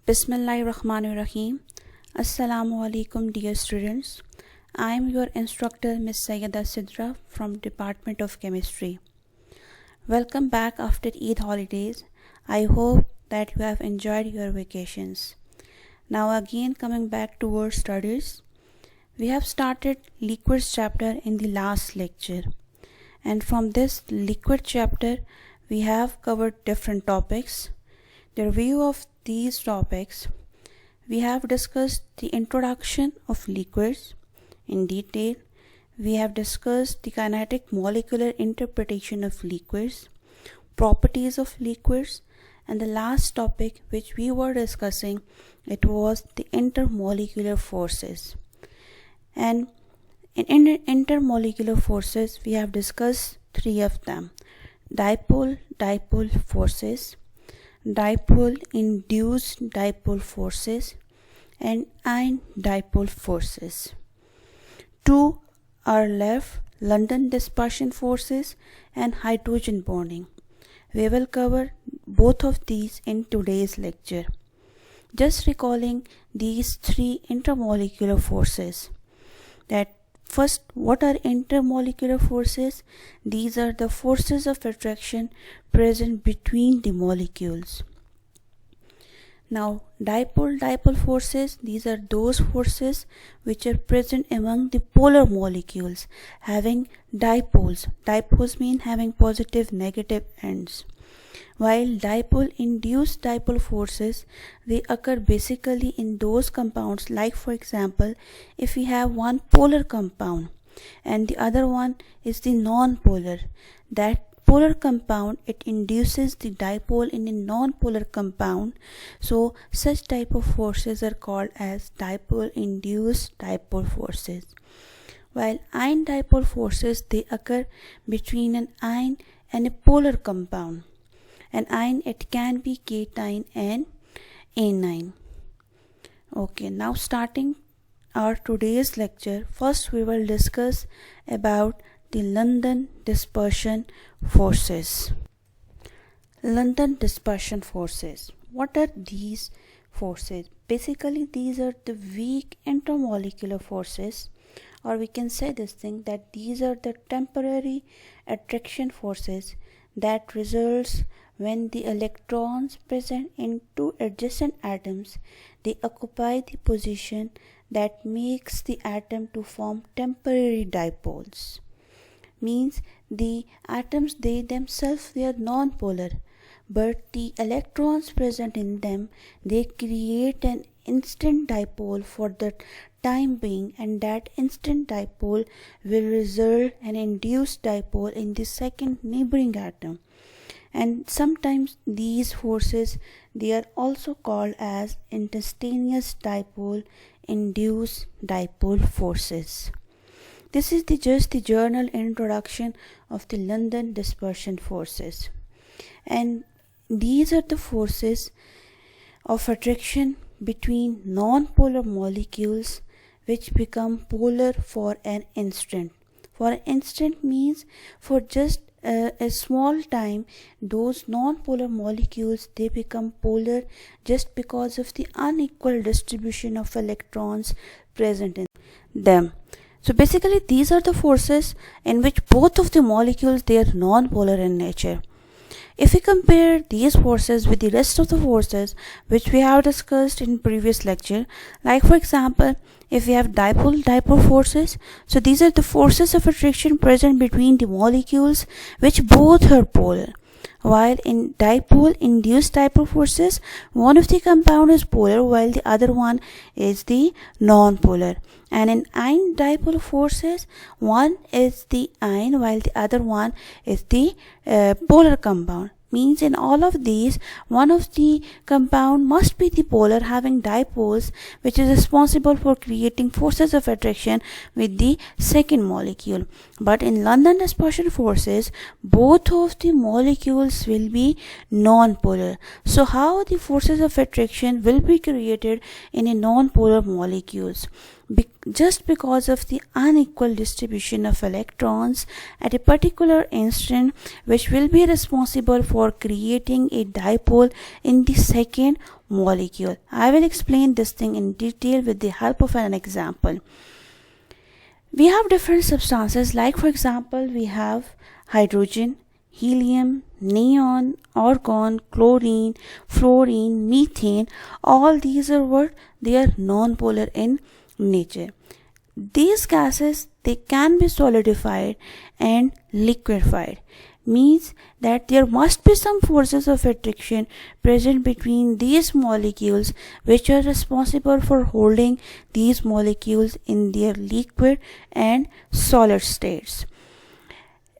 Bismillahirrahmanirrahim. Assalamu alaikum dear students. I am your instructor Ms. Sayyida Sidra from Department of Chemistry. Welcome back after Eid holidays. I hope that you have enjoyed your vacations. Now again coming back to our studies. We have started liquids chapter in the last lecture. And from this liquid chapter we have covered different topics. The review of these topics, we have discussed the introduction of liquids in detail. We have discussed the kinetic molecular interpretation of liquids, properties of liquids, and the last topic which we were discussing, it was the intermolecular forces. And in intermolecular forces, we have discussed three of them: dipole forces, dipole-induced dipole forces, and ion dipole forces. Two are left: London dispersion forces and hydrogen bonding. We will cover both of these in today's lecture. Just recalling these three intermolecular forces. That first, what are intermolecular forces? These are the forces of attraction present between the molecules. Now, dipole forces, these are those forces which are present among the polar molecules having dipoles. Dipoles mean having positive, negative ends. While dipole-induced dipole forces, they occur basically in those compounds, like for example, if we have one polar compound and the other one is the non-polar, that polar compound, it induces the dipole in a non-polar compound. So such type of forces are called as dipole-induced dipole forces. While ion dipole forces, they occur between an ion and a polar compound. An ion, it can be cation and anion. Okay, now starting our today's lecture, first we will discuss about the London dispersion forces. London dispersion forces. What are these forces? Basically, these are the weak intermolecular forces, or we can say this thing that these are the temporary attraction forces that results when the electrons present in two adjacent atoms, they occupy the position that makes the atom to form temporary dipoles. Means the atoms, they themselves, they are non-polar, but the electrons present in them, they create an instant dipole for the time being, and that instant dipole will result an induced dipole in the second neighboring atom. And sometimes these forces, they are also called as instantaneous dipole induced dipole forces. This is just the general introduction of the London dispersion forces. And these are the forces of attraction between non-polar molecules which become polar for an instant. For an instant means for just a small time, those non-polar molecules, they become polar just because of the unequal distribution of electrons present in them. So basically these are the forces in which both of the molecules, they are non-polar in nature. If we compare these forces with the rest of the forces which we have discussed in previous lecture, like for example, if we have dipole forces, so these are the forces of attraction present between the molecules which both are polar. While in dipole-induced dipole forces, one of the compound is polar while the other one is the non-polar. And in ion dipole forces, one is the ion while the other one is the polar compound. Means in all of these, one of the compound must be the polar having dipoles, which is responsible for creating forces of attraction with the second molecule. But in London dispersion forces, both of the molecules will be non-polar. So how the forces of attraction will be created in a non-polar molecules? Just because of the unequal distribution of electrons at a particular instant, which will be responsible for creating a dipole in the second molecule. I will explain this thing in detail with the help of an example. We have different substances, like for example we have hydrogen, helium, neon, argon, chlorine, fluorine, methane. All these are what? They are non-polar in nature. These gases, they can be solidified and liquefied. Means that there must be some forces of attraction present between these molecules, which are responsible for holding these molecules in their liquid and solid states.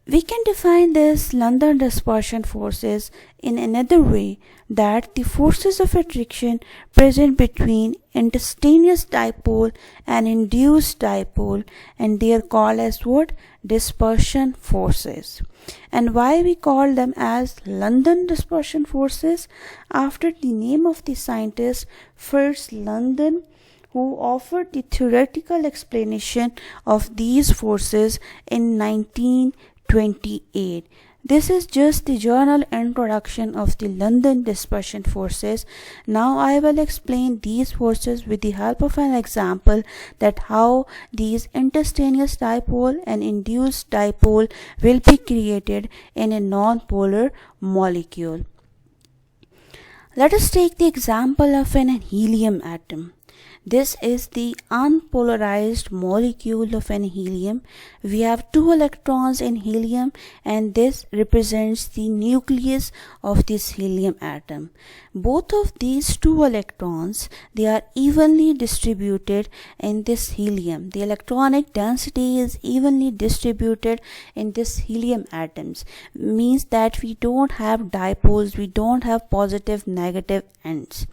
We can define this London dispersion forces in another way, that the forces of attraction present between instantaneous dipole and induced dipole, and they are called as what? Dispersion forces. And why we call them as London dispersion forces? After the name of the scientist Fritz London, who offered the theoretical explanation of these forces in 1928. This is just the journal introduction of the London dispersion forces. Now I will explain these forces with the help of an example, that how these instantaneous dipole and induced dipole will be created in a non-polar molecule. Let us take the example of an helium atom. This is the unpolarized molecule of an helium. We have 2 electrons in helium, and this represents the nucleus of this helium atom. Both of these 2 electrons, they are evenly distributed in this helium. The electronic density is evenly distributed in this helium atoms. Means that we don't have dipoles, we don't have positive negative ends.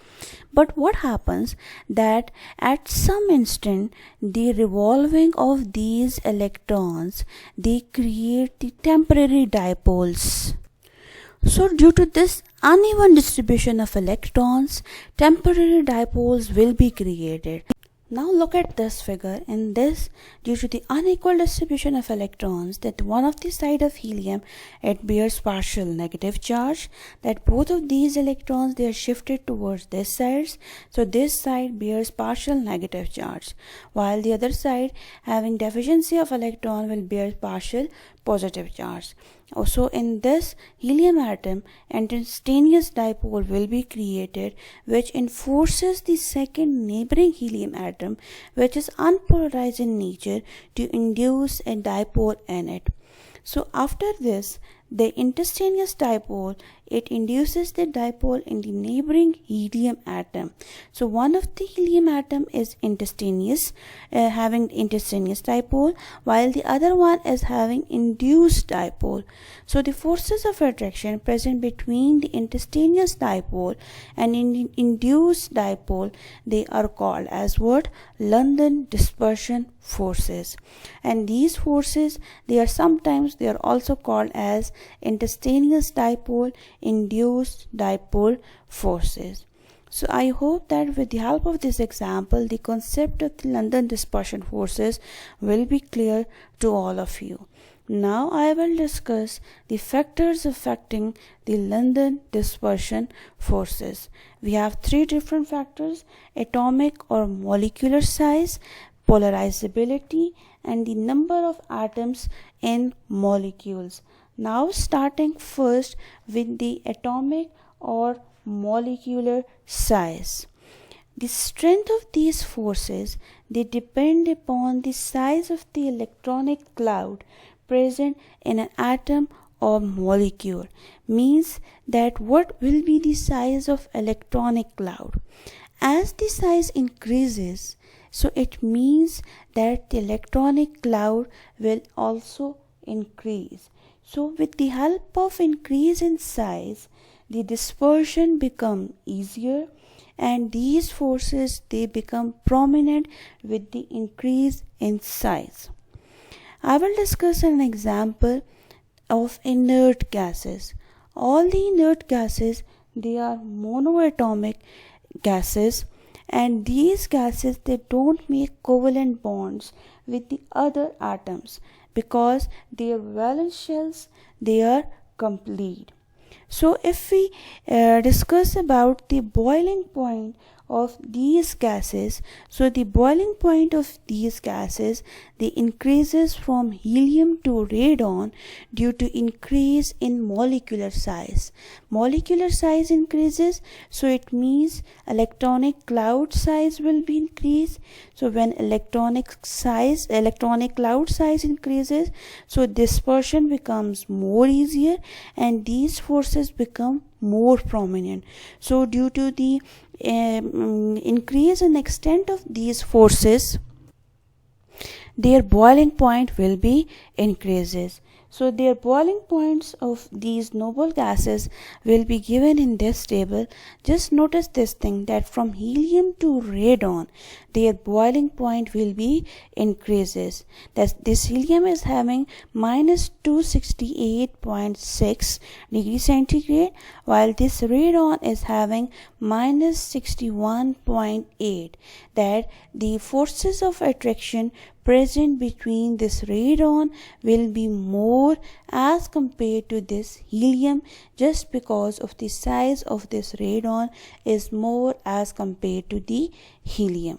But what happens that at some instant the revolving of these electrons, they create the temporary dipoles. So due to this uneven distribution of electrons, temporary dipoles will be created. Now look at this figure. In this, due to the unequal distribution of electrons, that one of the side of helium, it bears partial negative charge, that both of these electrons, they are shifted towards this side. So this side bears partial negative charge, while the other side having deficiency of electron will bear partial positive charge. Also in this helium atom, instantaneous dipole will be created, which enforces the second neighboring helium atom, which is unpolarized in nature, to induce a dipole in it. So after this, the instantaneous dipole, it induces the dipole in the neighboring helium atom. So one of the helium atom is instantaneous, having instantaneous dipole, while the other one is having induced dipole. So the forces of attraction present between the instantaneous dipole and induced dipole, they are called as what? London dispersion forces. And these forces, they are also called as instantaneous dipole, induced dipole forces. So I hope that with the help of this example, the concept of the London dispersion forces will be clear to all of you. Now I will discuss the factors affecting the London dispersion forces. We have 3 different factors: atomic or molecular size, polarizability, and the number of atoms in molecules. Now starting first with the atomic or molecular size. The strength of these forces, they depend upon the size of the electronic cloud present in an atom or molecule. Means that what will be the size of electronic cloud? As the size increases, so it means that the electronic cloud will also increase. So with the help of increase in size, the dispersion become easier, and these forces, they become prominent with the increase in size. I will discuss an example of inert gases. All the inert gases, they are monoatomic gases, and these gases, they don't make covalent bonds with the other atoms because their valence shells, they are complete. So if we discuss about the boiling point of these gases, so the boiling point of these gases, they increases from helium to radon due to increase in molecular size. Molecular size increases, so it means electronic cloud size will be increased. So when electronic cloud size increases, so dispersion becomes more easier and these forces become more prominent. So due to the increase in extent of these forces, their boiling point will be increases. So their boiling points of these noble gases will be given in this table. Just notice this thing, that from helium to radon, their boiling point will be increases. That this helium is having minus 268.6 degrees centigrade, while this radon is having minus 61.8. That the forces of attraction present between this radon will be more as compared to this helium, just because of the size of this radon is more as compared to the helium.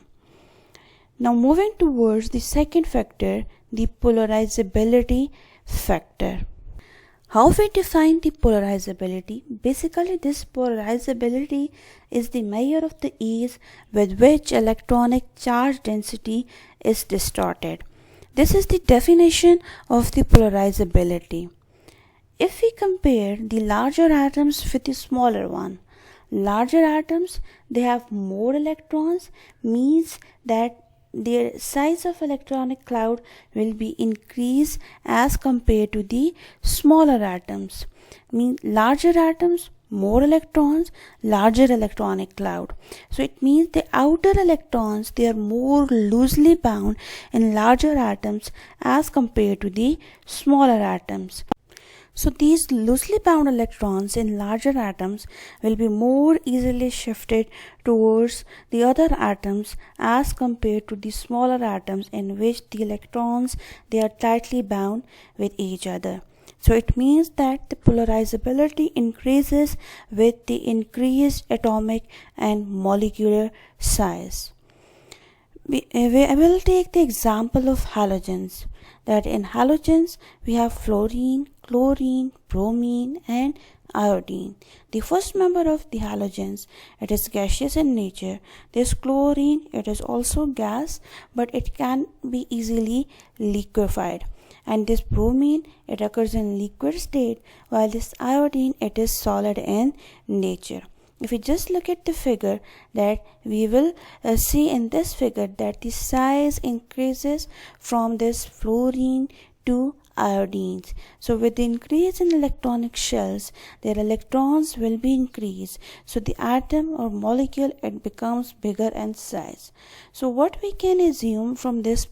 Now moving towards the second factor, the polarizability factor. How we define the polarizability? Basically, this polarizability is the measure of the ease with which electronic charge density is distorted. This is the definition of the polarizability. If we compare the larger atoms with the smaller one, larger atoms, they have more electrons, means that their size of electronic cloud will be increased as compared to the smaller atoms. Larger atoms, more electrons, larger electronic cloud. So it means the outer electrons, they are more loosely bound in larger atoms as compared to the smaller atoms. So these loosely bound electrons in larger atoms will be more easily shifted towards the other atoms as compared to the smaller atoms in which the electrons, they are tightly bound with each other. So it means that the polarizability increases with the increased atomic and molecular size. We will take the example of halogens. That in halogens we have fluorine, chlorine, bromine and iodine. The first member of the halogens, it is gaseous in nature. This chlorine, it is also gas, but it can be easily liquefied. And this bromine, it occurs in liquid state, while this iodine, it is solid in nature. If we just look at the figure, that we will see in this figure that the size increases from this fluorine to iodines. So with the increase in electronic shells, their electrons will be increased. So the atom or molecule, it becomes bigger in size. So what we can assume from this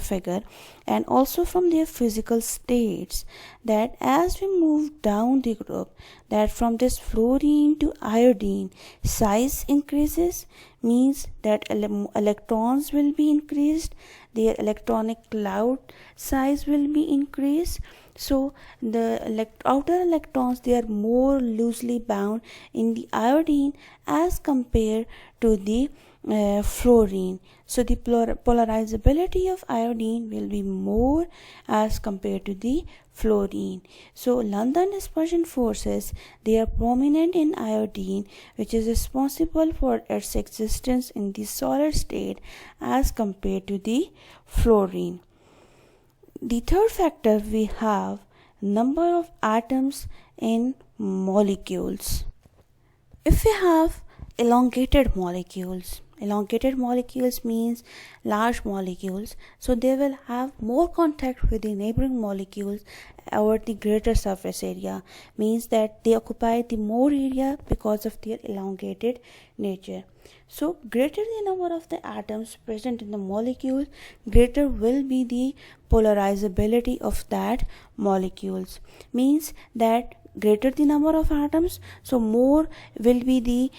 figure and also from their physical states, that as we move down the group, that from this fluorine to iodine, size increases, means that electrons will be increased, their electronic cloud size will be increased. So the outer electrons, they are more loosely bound in the iodine as compared to the fluorine. So the polarizability of iodine will be more as compared to the fluorine. So London dispersion forces, they are prominent in iodine, which is responsible for its existence in the solid state as compared to the fluorine. The third factor, we have number of atoms in molecules. If we have elongated molecules means large molecules, so they will have more contact with the neighboring molecules over the greater surface area, means that they occupy the more area because of their elongated nature. So greater the number of the atoms present in the molecule, greater will be the polarizability of that molecules, means that greater the number of atoms, so more will be the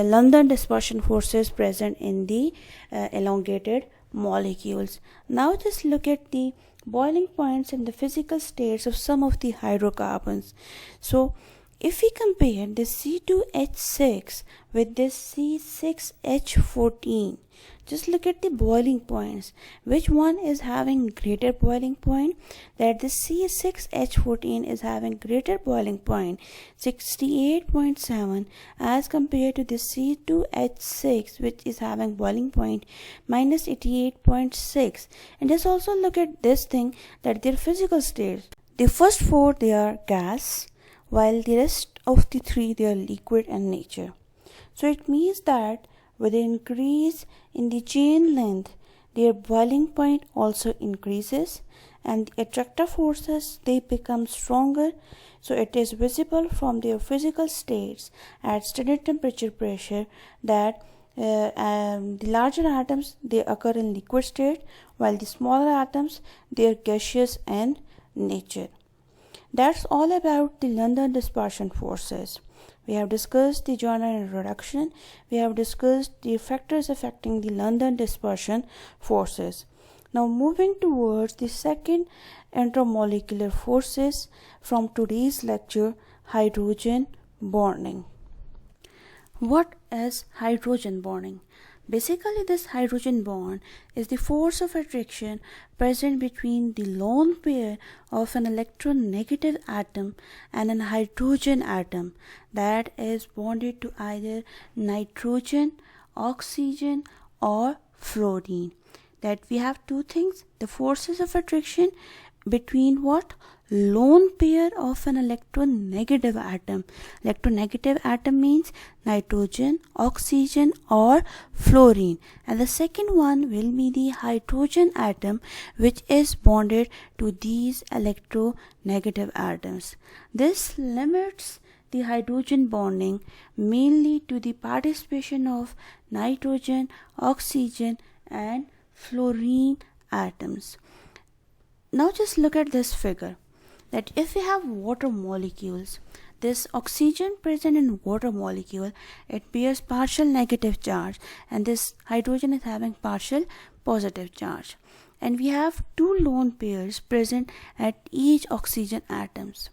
London dispersion forces present in the elongated molecules. Now just look at the boiling points and the physical states of some of the hydrocarbons. So If we compare this C2H6 with this C6H14, just look at the boiling points. Which one is having greater boiling point? That this C6H14 is having greater boiling point 68.7 as compared to this C2H6, which is having boiling point minus 88.6. And just also look at this thing, that their physical states. The first four, they are gas, while the rest of the three, they are liquid in nature. So it means that with the increase in the chain length, their boiling point also increases, and the attractive forces, they become stronger. So it is visible from their physical states at steady temperature pressure that the larger atoms, they occur in liquid state, while the smaller atoms, they are gaseous in nature. That's all about the London dispersion forces. We have discussed the general introduction. We have discussed the factors affecting the London dispersion forces. Now moving towards the second intermolecular forces from today's lecture, hydrogen bonding. What is hydrogen bonding? Basically, this hydrogen bond is the force of attraction present between the lone pair of an electronegative atom and an hydrogen atom that is bonded to either nitrogen, oxygen, or fluorine. That we have two things, the forces of attraction between what? Lone pair of an electronegative atom. Electronegative atom means nitrogen, oxygen, or fluorine. And the second one will be the hydrogen atom, which is bonded to these electronegative atoms. This limits the hydrogen bonding mainly to the participation of nitrogen, oxygen, and fluorine atoms. Now just look at this figure, that if we have water molecules, this oxygen present in water molecule, it bears partial negative charge, and this hydrogen is having partial positive charge. And we have two lone pairs present at each oxygen atoms.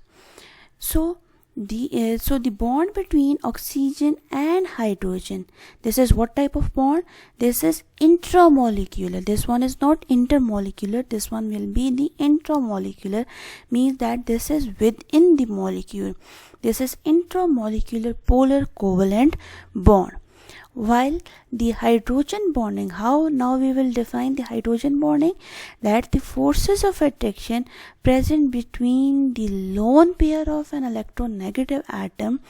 So the bond between oxygen and hydrogen, this is what type of bond? This is intramolecular. This one is not intermolecular. This one will be the intramolecular, means that this is within the molecule. This is intramolecular polar covalent bond. While the hydrogen bonding, how now we will define the hydrogen bonding? That the forces of attraction present between the lone pair of an electronegative atom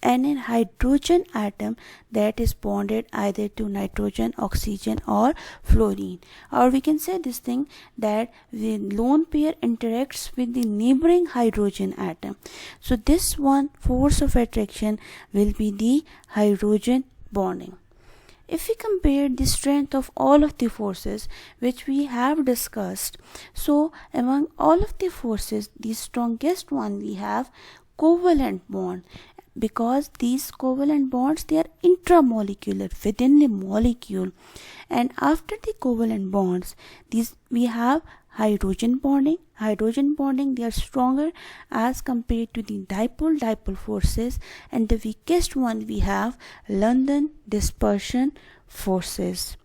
and a hydrogen atom that is bonded either to nitrogen, oxygen, or fluorine. Or we can say this thing, that the lone pair interacts with the neighboring hydrogen atom. So this one force of attraction will be the hydrogen bonding. If we compare the strength of all of the forces which we have discussed, so among all of the forces, the strongest one we have covalent bond, because these covalent bonds, they are intramolecular, within the molecule. And after the covalent bonds, these we have hydrogen bonding. Hydrogen bonding, they are stronger as compared to the dipole forces, and the weakest one we have London dispersion forces.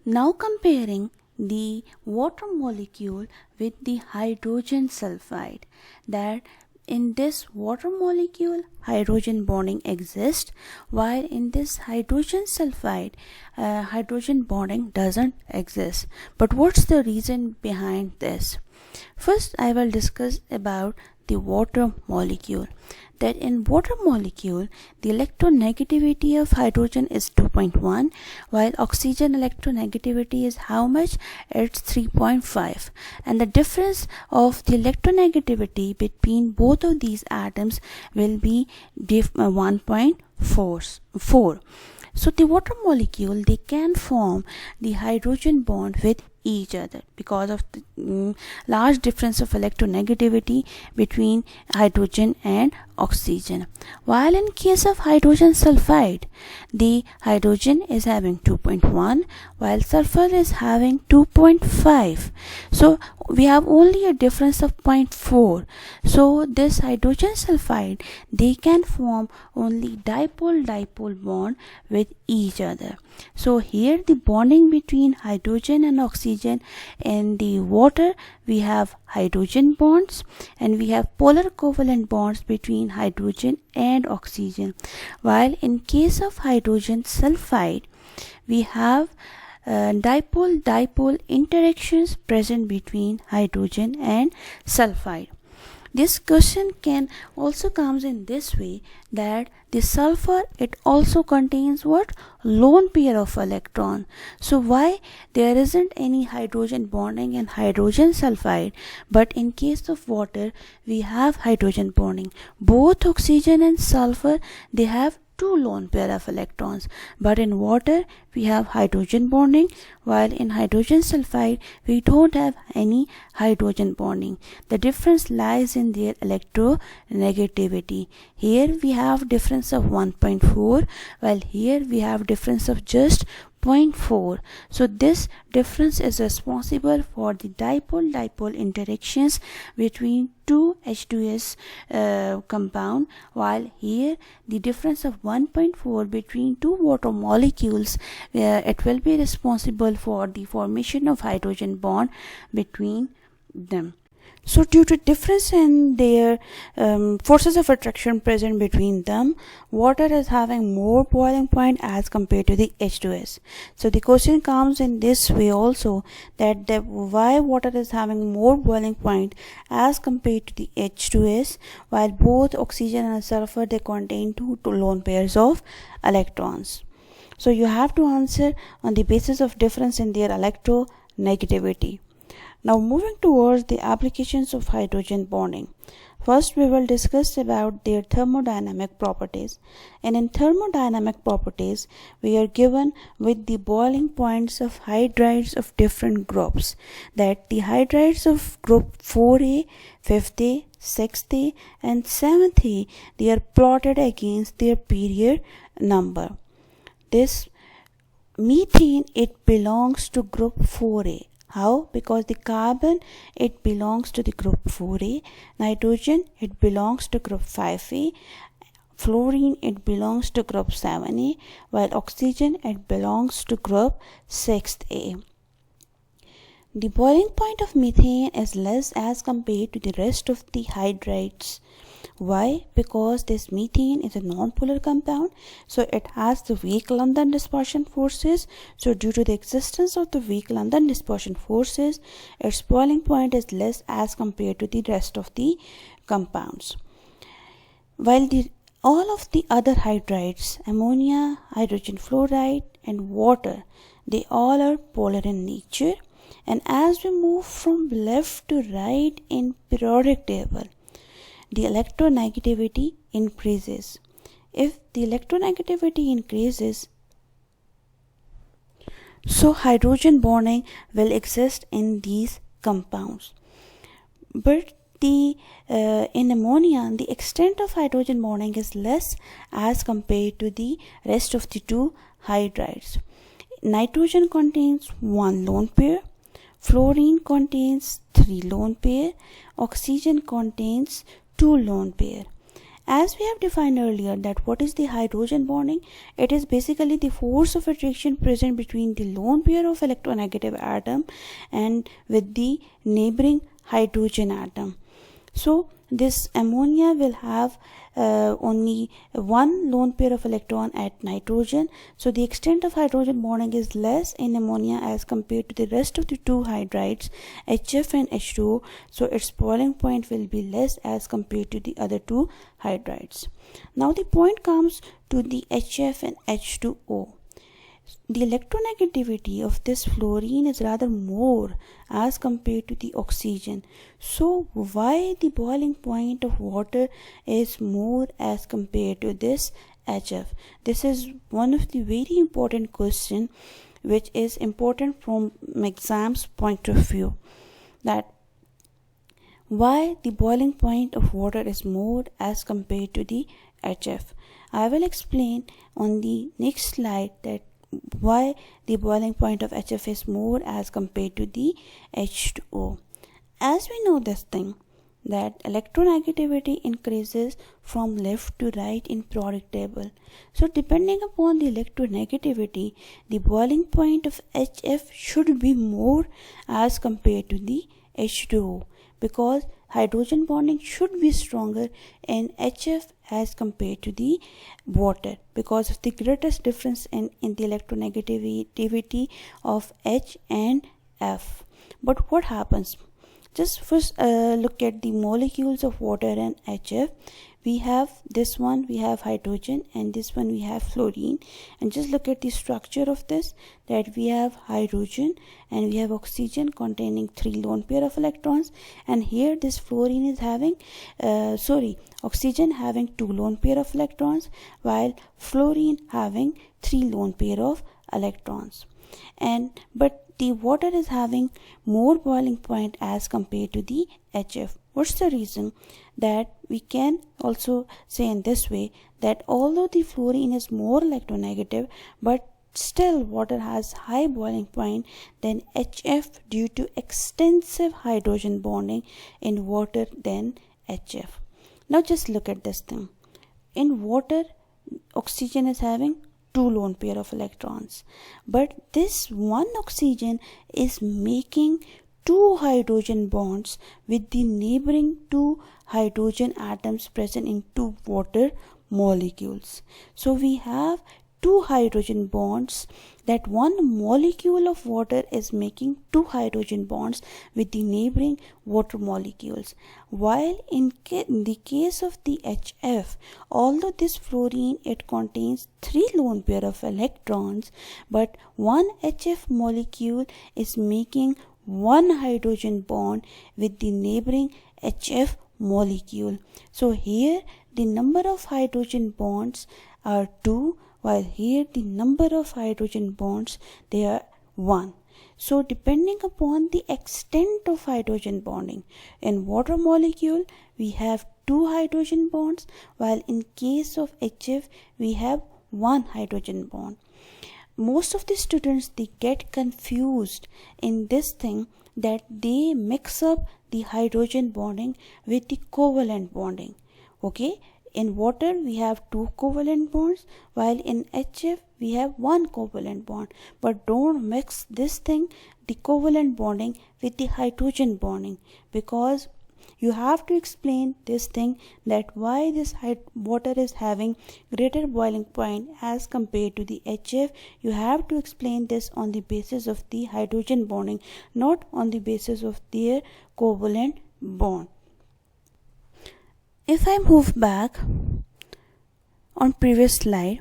Now comparing the water molecule with the hydrogen sulfide, that in this water molecule hydrogen bonding exists, while in this hydrogen sulfide hydrogen bonding doesn't exist. But what's the reason behind this? First, I will discuss about the water molecule. That in water molecule, the electronegativity of hydrogen is 2.1, while oxygen electronegativity is how much? It's 3.5. And the difference of the electronegativity between both of these atoms will be 1.4. So the water molecule, they can form the hydrogen bond with each other because of the large difference of electronegativity between hydrogen and oxygen. While in case of hydrogen sulfide, the hydrogen is having 2.1 while sulfur is having 2.5. So we have only a difference of 0.4. So this hydrogen sulfide, they can form only dipole-dipole bond with each other. So here the bonding between hydrogen and oxygen, in the water we have hydrogen bonds and we have polar covalent bonds between hydrogen and oxygen, while in case of hydrogen sulfide we have dipole-dipole interactions present between hydrogen and sulfide. This question can also comes in this way, that the sulfur, it also contains what? Lone pair of electron. So why there isn't any hydrogen bonding in hydrogen sulfide, but in case of water we have hydrogen bonding. Both oxygen and sulfur, they have two lone pair of electrons, but in water we have hydrogen bonding, while in hydrogen sulfide we don't have any hydrogen bonding. The difference lies in their electronegativity. Here we have difference of 1.4 while here we have difference of just 0.4. So this difference is responsible for the dipole-dipole interactions between two H2S compound, while here the difference of 1.4 between two water molecules, it will be responsible for the formation of hydrogen bond between them. So due to difference in their forces of attraction present between them, water is having more boiling point as compared to the H2S. So the question comes in this way also, that why water is having more boiling point as compared to the H2S, while both oxygen and sulfur, they contain two lone pairs of electrons. So you have to answer on the basis of difference in their electronegativity. Now moving towards the applications of hydrogen bonding. First we will discuss about their thermodynamic properties. And in thermodynamic properties, we are given with the boiling points of hydrides of different groups. That the hydrides of group 4A, 5A, 6A and 7A, they are plotted against their period number. This methane, it belongs to group 4A. How? Because the carbon, it belongs to the group 4A, nitrogen, it belongs to group 5A, fluorine, it belongs to group 7A, while oxygen, it belongs to group 6A. The boiling point of methane is less as compared to the rest of the hydrides. Why? Because this methane is a non-polar compound, so it has the weak London dispersion forces. So due to the existence of the weak London dispersion forces, its boiling point is less as compared to the rest of the compounds. While all of the other hydrides, ammonia, hydrogen fluoride and water, they all are polar in nature. And as we move from left to right in periodic table, the electronegativity increases. If the electronegativity increases, so hydrogen bonding will exist in these compounds. But in ammonia, the extent of hydrogen bonding is less as compared to the rest of the two hydrides. Nitrogen contains one lone pair, fluorine contains 3 lone pair, oxygen contains 2 lone pair. As we have defined earlier, that what is the hydrogen bonding? It is basically the force of attraction present between the lone pair of electronegative atom and with the neighboring hydrogen atom. So this ammonia will have only one lone pair of electron at nitrogen. So the extent of hydrogen bonding is less in ammonia as compared to the rest of the two hydrides, HF and H2O. So its boiling point will be less as compared to the other two hydrides. Now the point comes to the HF and H2O. The electronegativity of this fluorine is rather more as compared to the oxygen. So why the boiling point of water is more as compared to this HF? This is one of the very important questions which is important from exam's point of view, that why the boiling point of water is more as compared to the HF. I will explain on the next slide that why the boiling point of HF is more as compared to the H2O. As we know this thing, that electronegativity increases from left to right in periodic table. So depending upon the electronegativity, the boiling point of HF should be more as compared to the H2O, because hydrogen bonding should be stronger in HF as compared to the water, because of the greatest difference in the electronegativity of H and F. But what happens? Just first look at the molecules of water and HF. We have this one, we have hydrogen, and this one we have fluorine. And just look at the structure of this, that we have hydrogen and we have oxygen containing 3 lone pair of electrons, and here this fluorine is having oxygen having 2 lone pair of electrons, while fluorine having 3 lone pair of electrons. But the water is having more boiling point as compared to the HF. What's the reason? That we can also say in this way, that although the fluorine is more electronegative, but still water has high boiling point than HF due to extensive hydrogen bonding in water than HF. Now just look at this thing. In water, oxygen is having 2 lone pair of electrons, but this one oxygen is making 2 hydrogen bonds with the neighboring 2 hydrogen atoms present in 2 water molecules. So we have 2 hydrogen bonds, that one molecule of water is making 2 hydrogen bonds with the neighboring water molecules, while in the case of the HF, although this fluorine, it contains 3 lone pair of electrons, but one HF molecule is making 1 hydrogen bond with the neighboring HF molecule. So here the number of hydrogen bonds are 2, while here the number of hydrogen bonds, they are 1. So depending upon the extent of hydrogen bonding, in water molecule we have 2 hydrogen bonds, while in case of HF we have 1 hydrogen bond. Most of the students, they get confused in this thing, that they mix up the hydrogen bonding with the covalent bonding. Okay, in water we have 2 covalent bonds, while in HF we have 1 covalent bond. But don't mix this thing, the covalent bonding, with the hydrogen bonding, because you have to explain this thing, that why this water is having greater boiling point as compared to the HF. You have to explain this on the basis of the hydrogen bonding, not on the basis of their covalent bond. If I move back on previous slide,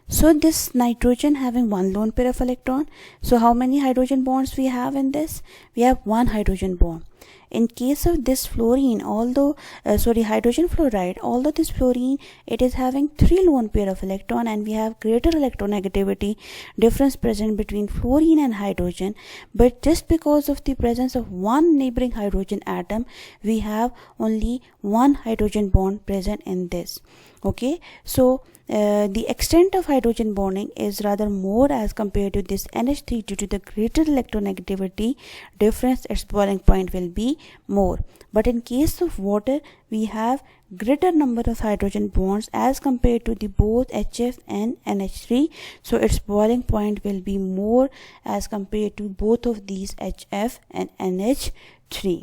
so this nitrogen having 1 lone pair of electron, so how many hydrogen bonds we have in this? We have 1 hydrogen bond. In case of this fluorine, hydrogen fluoride, although this fluorine, it is having 3 lone pair of electron, and we have greater electronegativity difference present between fluorine and hydrogen, but just because of the presence of 1 neighboring hydrogen atom, we have only 1 hydrogen bond present in this. Okay, so the extent of hydrogen bonding is rather more as compared to this NH3 due to the greater electronegativity difference. Its boiling point will be more. But in case of water, we have greater number of hydrogen bonds as compared to the both HF and NH3, so its boiling point will be more as compared to both of these HF and NH3.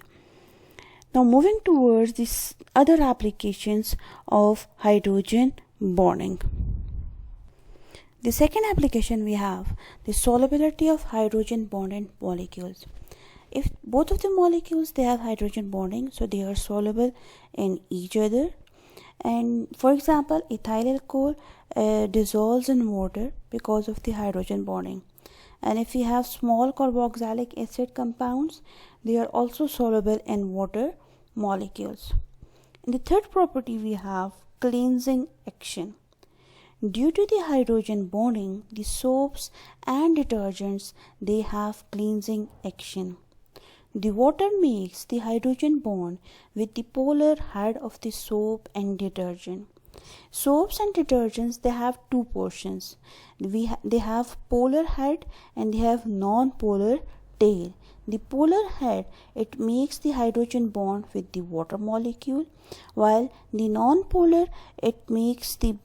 Now moving towards these other applications of hydrogen bonding. The second application we have the solubility of hydrogen bonded molecules. If both of the molecules, they have hydrogen bonding, so they are soluble in each other. And for example, ethyl alcohol dissolves in water because of the hydrogen bonding. And if we have small carboxylic acid compounds, they are also soluble in water molecules. And the third property we have cleansing action. Due to the hydrogen bonding, the soaps and detergents, they have cleansing action. The water makes the hydrogen bond with the polar head of the soap and detergent. Soaps and detergents, they have two portions. They have polar head and they have non-polar tail. The polar head, it makes the hydrogen bond with the water molecule, while the non-polar, it makes the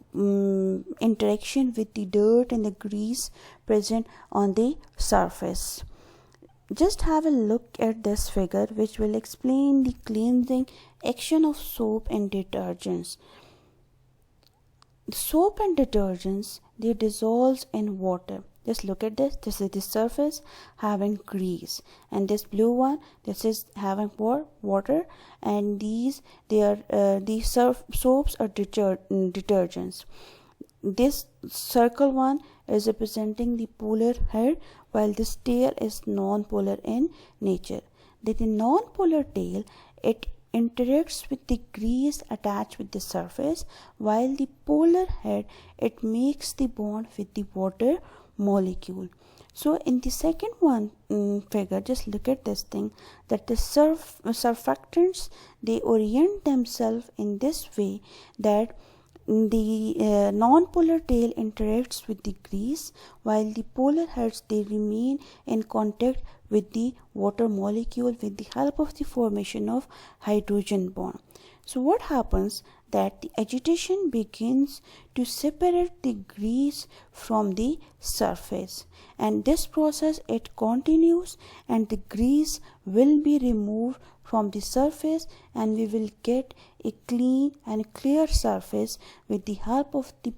interaction with the dirt and the grease present on the surface. Just have a look at this figure, which will explain the cleansing action of soap and detergents. Soap and detergents, they dissolve in water. Just look at this. This is the surface having grease, and this blue one, this is having water, and these soaps are detergents. This circle one is representing the polar head, while this tail is non-polar in nature. The non-polar tail, it interacts with the grease attached with the surface, while the polar head, it makes the bond with the water molecule. So in the second one figure, just look at this thing, that the surfactants, they orient themselves in this way that the non-polar tail interacts with the grease, while the polar heads, they remain in contact with the water molecule with the help of the formation of hydrogen bond. So what happens, that the agitation begins to separate the grease from the surface, and this process, it continues, and the grease will be removed from the surface, and we will get a clean and clear surface with the help of the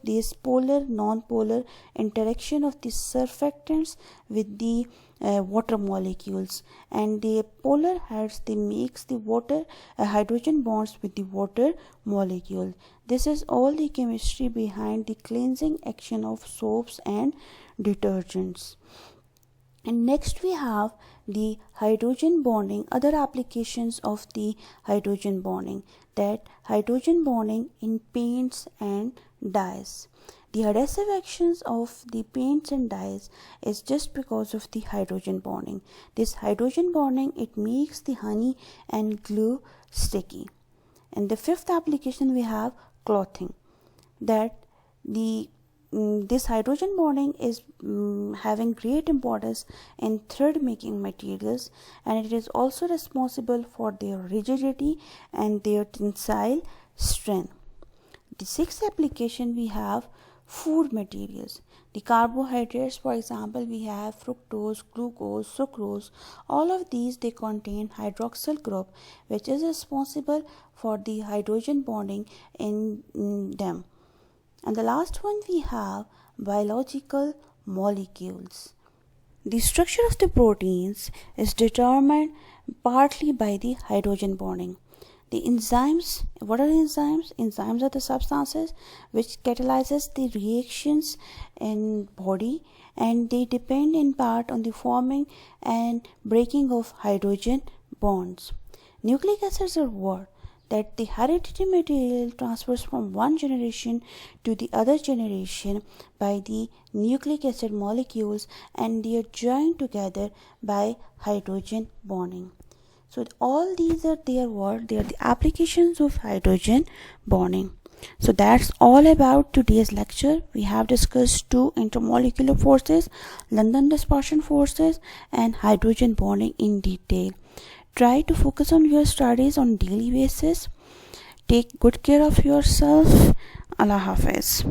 this polar non-polar interaction of the surfactants with the water molecules, and the polar heads, they makes the water hydrogen bonds with the water molecule. This is all the chemistry behind the cleansing action of soaps and detergents. And next we have the hydrogen bonding, other applications of the hydrogen bonding, that hydrogen bonding in paints and dyes. The adhesive actions of the paints and dyes is just because of the hydrogen bonding. This hydrogen bonding, it makes the honey and glue sticky. And the fifth application, we have clothing, that this hydrogen bonding is having great importance in thread making materials, and it is also responsible for their rigidity and their tensile strength. The sixth application, we have food materials. The carbohydrates, for example, we have fructose, glucose, sucrose. All of these, they contain hydroxyl group, which is responsible for the hydrogen bonding in them. And the last one, we have biological molecules. The structure of the proteins is determined partly by the hydrogen bonding. The enzymes, what are enzymes? Enzymes are the substances which catalyzes the reactions in body, and they depend in part on the forming and breaking of hydrogen bonds. Nucleic acids are what? That the hereditary material transfers from one generation to the other generation by the nucleic acid molecules, and they are joined together by hydrogen bonding. So all these are they are the applications of hydrogen bonding. So that's all about today's lecture. We have discussed two intermolecular forces, London dispersion forces and hydrogen bonding in detail. Try to focus on your studies on daily basis. Take good care of yourself. Allah Hafiz.